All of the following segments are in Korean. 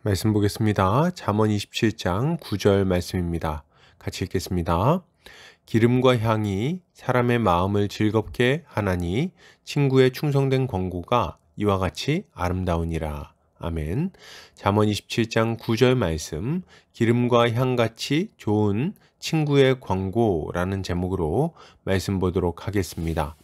말씀 보겠습니다. 잠언 27장 9절 말씀입니다. 같이 읽겠습니다. 기름과 향이 사람의 마음을 즐겁게 하나니 친구의 충성된 권고가 이와 같이 아름다우니라. 아멘. 잠언 27장 9절 말씀, 기름과 향같이 좋은 친구의 권고라는 제목으로 말씀 보도록 하겠습니다.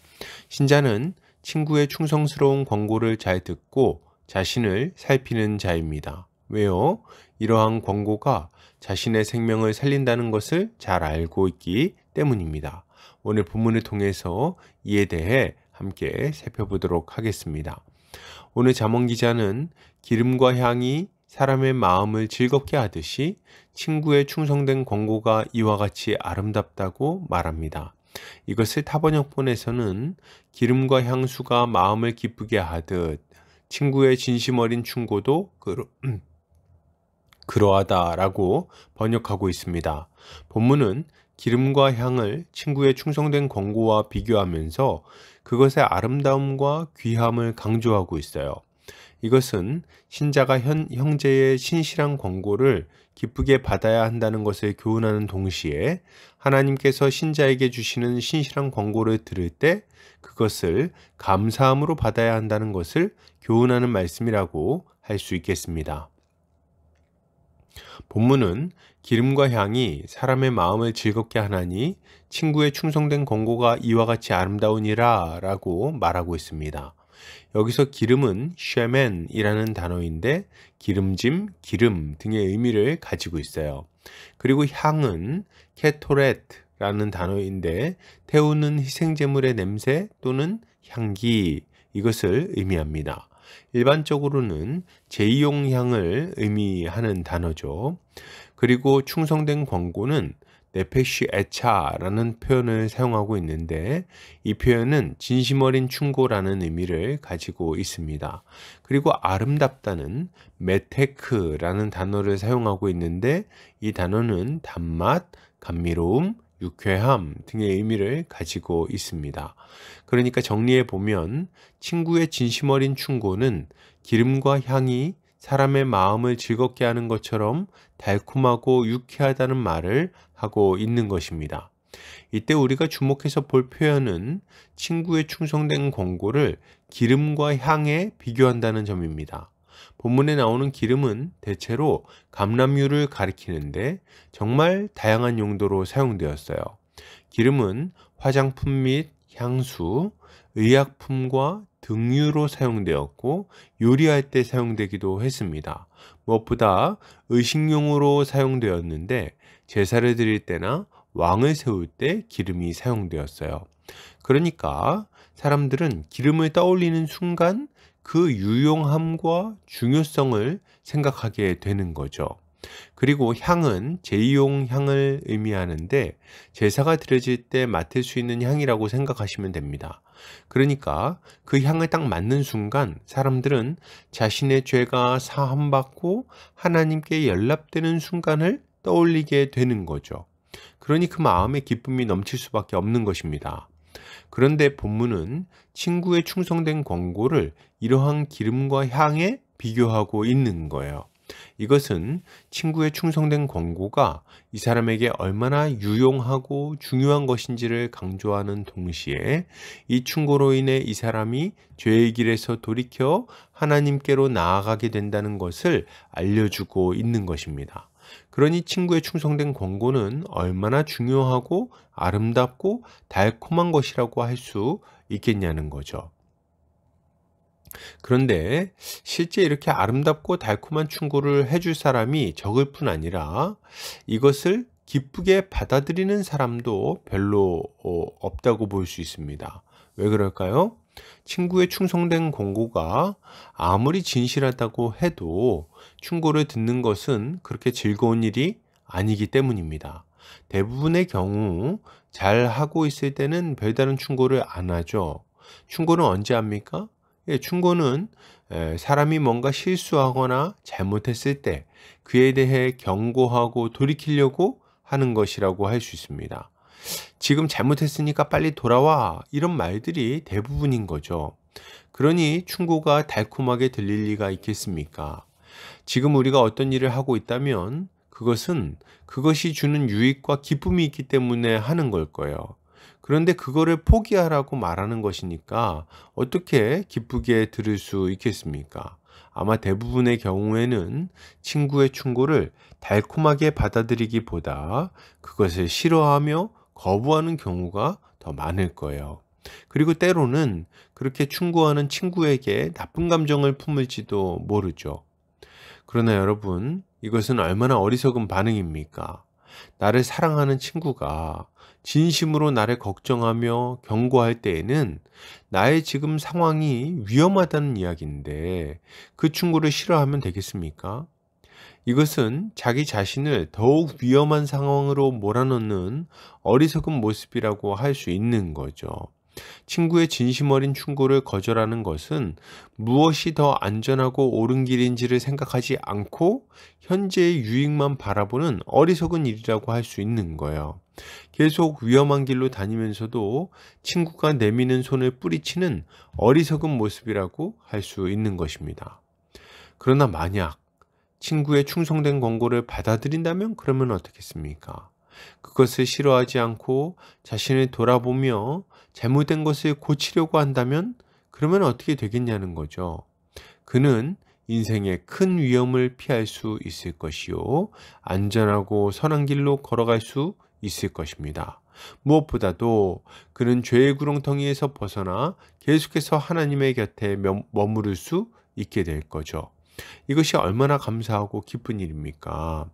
신자는 친구의 충성스러운 권고를 잘 듣고 자신을 살피는 자입니다. 왜요? 이러한 권고가 자신의 생명을 살린다는 것을 잘 알고 있기 때문입니다. 오늘 본문을 통해서 이에 대해 함께 살펴보도록 하겠습니다. 오늘 잠언 기자는 기름과 향이 사람의 마음을 즐겁게 하듯이 친구의 충성된 권고가 이와 같이 아름답다고 말합니다. 이것을 타번역본에서는 기름과 향수가 마음을 기쁘게 하듯 친구의 진심 어린 충고도 그러하다라고 번역하고 있습니다. 본문은 기름과 향을 친구의 충성된 권고와 비교하면서 그것의 아름다움과 귀함을 강조하고 있어요. 이것은 신자가 형제의 신실한 권고를 기쁘게 받아야 한다는 것을 교훈하는 동시에 하나님께서 신자에게 주시는 신실한 권고를 들을 때 그것을 감사함으로 받아야 한다는 것을 교훈하는 말씀이라고 할 수 있겠습니다. 본문은 기름과 향이 사람의 마음을 즐겁게 하나니 친구의 충성된 권고가 이와 같이 아름다우니라 라고 말하고 있습니다. 여기서 기름은 쉐멘이라는 단어인데 기름짐, 기름 등의 의미를 가지고 있어요. 그리고 향은 케토렛라는 단어인데 태우는 희생제물의 냄새 또는 향기, 이것을 의미합니다. 일반적으로는 제이용향을 의미하는 단어죠. 그리고 충성된 권고는 네페쉬 에차라는 표현을 사용하고 있는데 이 표현은 진심 어린 충고라는 의미를 가지고 있습니다. 그리고 아름답다는 메테크라는 단어를 사용하고 있는데 이 단어는 단맛, 감미로움, 유쾌함 등의 의미를 가지고 있습니다. 그러니까 정리해 보면 친구의 진심 어린 충고는 기름과 향이 사람의 마음을 즐겁게 하는 것처럼 달콤하고 유쾌하다는 말을 하고 있는 것입니다. 이때 우리가 주목해서 볼 표현은 친구의 충성된 권고를 기름과 향에 비교한다는 점입니다. 본문에 나오는 기름은 대체로 감람유를 가리키는데 정말 다양한 용도로 사용되었어요. 기름은 화장품 및 향수, 의약품과 등유로 사용되었고 요리할 때 사용되기도 했습니다. 무엇보다 의식용으로 사용되었는데 제사를 드릴 때나 왕을 세울 때 기름이 사용되었어요. 그러니까 사람들은 기름을 떠올리는 순간 그 유용함과 중요성을 생각하게 되는 거죠. 그리고 향은 제이용 향을 의미하는데 제사가 드려질 때 맡을 수 있는 향이라고 생각하시면 됩니다. 그러니까 그 향을 딱 맡는 순간 사람들은 자신의 죄가 사함받고 하나님께 연락되는 순간을 떠올리게 되는 거죠. 그러니 그 마음에 기쁨이 넘칠 수밖에 없는 것입니다. 그런데 본문은 친구의 충성된 권고를 이러한 기름과 향에 비교하고 있는 거예요. 이것은 친구의 충성된 권고가 이 사람에게 얼마나 유용하고 중요한 것인지를 강조하는 동시에 이 충고로 인해 이 사람이 죄의 길에서 돌이켜 하나님께로 나아가게 된다는 것을 알려주고 있는 것입니다. 그러니 친구의 충성된 권고는 얼마나 중요하고 아름답고 달콤한 것이라고 할 수 있겠냐는 거죠. 그런데 실제 이렇게 아름답고 달콤한 충고를 해줄 사람이 적을 뿐 아니라 이것을 기쁘게 받아들이는 사람도 별로 없다고 볼 수 있습니다. 왜 그럴까요? 친구의 충성된 권고가 아무리 진실하다고 해도 충고를 듣는 것은 그렇게 즐거운 일이 아니기 때문입니다. 대부분의 경우 잘 하고 있을 때는 별다른 충고를 안 하죠. 충고는 언제 합니까? 충고는 사람이 뭔가 실수하거나 잘못했을 때 그에 대해 경고하고 돌이키려고 하는 것이라고 할 수 있습니다. 지금 잘못했으니까 빨리 돌아와, 이런 말들이 대부분인 거죠. 그러니 충고가 달콤하게 들릴 리가 있겠습니까? 지금 우리가 어떤 일을 하고 있다면 그것은 그것이 주는 유익과 기쁨이 있기 때문에 하는 걸 거예요. 그런데 그거를 포기하라고 말하는 것이니까 어떻게 기쁘게 들을 수 있겠습니까? 아마 대부분의 경우에는 친구의 충고를 달콤하게 받아들이기보다 그것을 싫어하며 거부하는 경우가 더 많을 거예요. 그리고 때로는 그렇게 충고하는 친구에게 나쁜 감정을 품을지도 모르죠. 그러나 여러분, 이것은 얼마나 어리석은 반응입니까? 나를 사랑하는 친구가 진심으로 나를 걱정하며 경고할 때에는 나의 지금 상황이 위험하다는 이야기인데 그 충고를 싫어하면 되겠습니까? 이것은 자기 자신을 더욱 위험한 상황으로 몰아넣는 어리석은 모습이라고 할 수 있는 거죠. 친구의 진심 어린 충고를 거절하는 것은 무엇이 더 안전하고 옳은 길인지를 생각하지 않고 현재의 유익만 바라보는 어리석은 일이라고 할 수 있는 거예요. 계속 위험한 길로 다니면서도 친구가 내미는 손을 뿌리치는 어리석은 모습이라고 할 수 있는 것입니다. 그러나 만약 친구의 충성된 권고를 받아들인다면 그러면 어떻겠습니까? 그것을 싫어하지 않고 자신을 돌아보며 잘못된 것을 고치려고 한다면 그러면 어떻게 되겠냐는 거죠. 그는 인생의 큰 위험을 피할 수 있을 것이요. 안전하고 선한 길로 걸어갈 수 있을 것입니다. 무엇보다도 그는 죄의 구렁텅이에서 벗어나 계속해서 하나님의 곁에 머무를 수 있게 될 거죠. 이것이 얼마나 감사하고 기쁜 일입니까?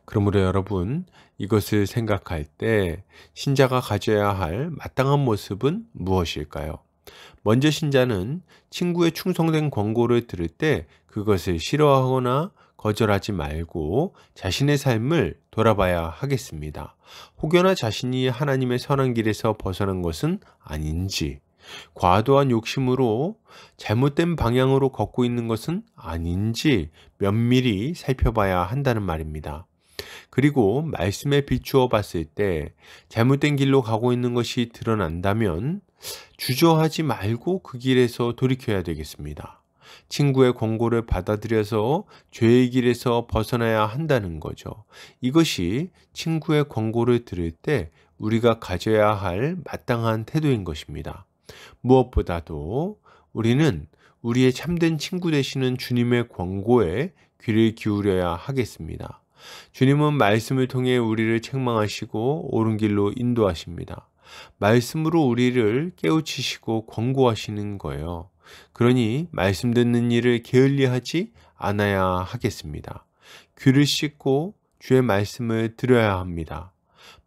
그러므로 여러분, 이것을 생각할 때 신자가 가져야 할 마땅한 모습은 무엇일까요? 먼저 신자는 친구의 충성된 권고를 들을 때 그것을 싫어하거나 거절하지 말고 자신의 삶을 돌아봐야 하겠습니다. 혹여나 자신이 하나님의 선한 길에서 벗어난 것은 아닌지, 과도한 욕심으로 잘못된 방향으로 걷고 있는 것은 아닌지 면밀히 살펴봐야 한다는 말입니다. 그리고 말씀에 비추어 봤을 때 잘못된 길로 가고 있는 것이 드러난다면 주저하지 말고 그 길에서 돌이켜야 되겠습니다. 친구의 권고를 받아들여서 죄의 길에서 벗어나야 한다는 거죠. 이것이 친구의 권고를 들을 때 우리가 가져야 할 마땅한 태도인 것입니다. 무엇보다도 우리는 우리의 참된 친구 되시는 주님의 권고에 귀를 기울여야 하겠습니다. 주님은 말씀을 통해 우리를 책망하시고 옳은 길로 인도하십니다. 말씀으로 우리를 깨우치시고 권고하시는 거예요. 그러니 말씀 듣는 일을 게을리하지 않아야 하겠습니다. 귀를 씻고 주의 말씀을 들어야 합니다.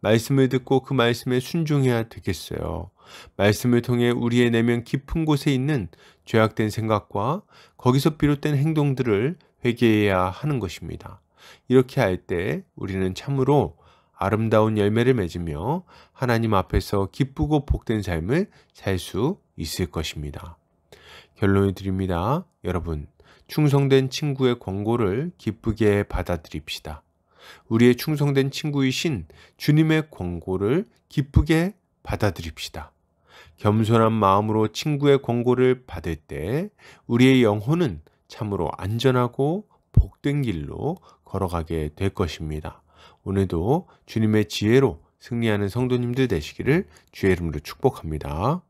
말씀을 듣고 그 말씀에 순종해야 되겠어요. 말씀을 통해 우리의 내면 깊은 곳에 있는 죄악된 생각과 거기서 비롯된 행동들을 회개해야 하는 것입니다. 이렇게 할 때 우리는 참으로 아름다운 열매를 맺으며 하나님 앞에서 기쁘고 복된 삶을 살 수 있을 것입니다. 결론을 드립니다. 여러분, 충성된 친구의 권고를 기쁘게 받아들입시다. 우리의 충성된 친구이신 주님의 권고를 기쁘게 받아들입시다. 겸손한 마음으로 친구의 권고를 받을 때 우리의 영혼은 참으로 안전하고 복된 길로 걸어가게 될 것입니다. 오늘도 주님의 지혜로 승리하는 성도님들 되시기를 주의 이름으로 축복합니다.